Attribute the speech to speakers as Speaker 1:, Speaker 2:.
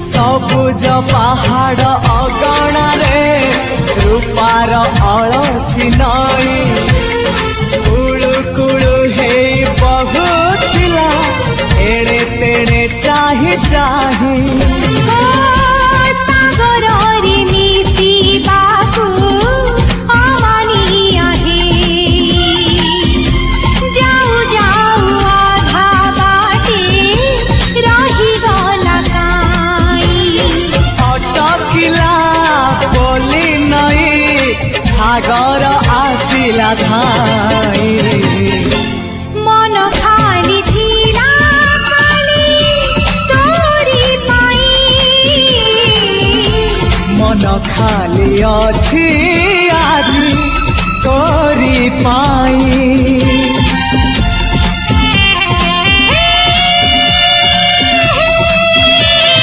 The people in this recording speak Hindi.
Speaker 1: सबुज पहाड़ अगणारे रूपार अलसी नई कुळु कुळु हे बहुथिला एड़े तेड़े चाही चाही सागर आसिला धाई
Speaker 2: मन खाली थिला खाली तोरी पाई
Speaker 1: मन खाली अछि आज तोरी पाई।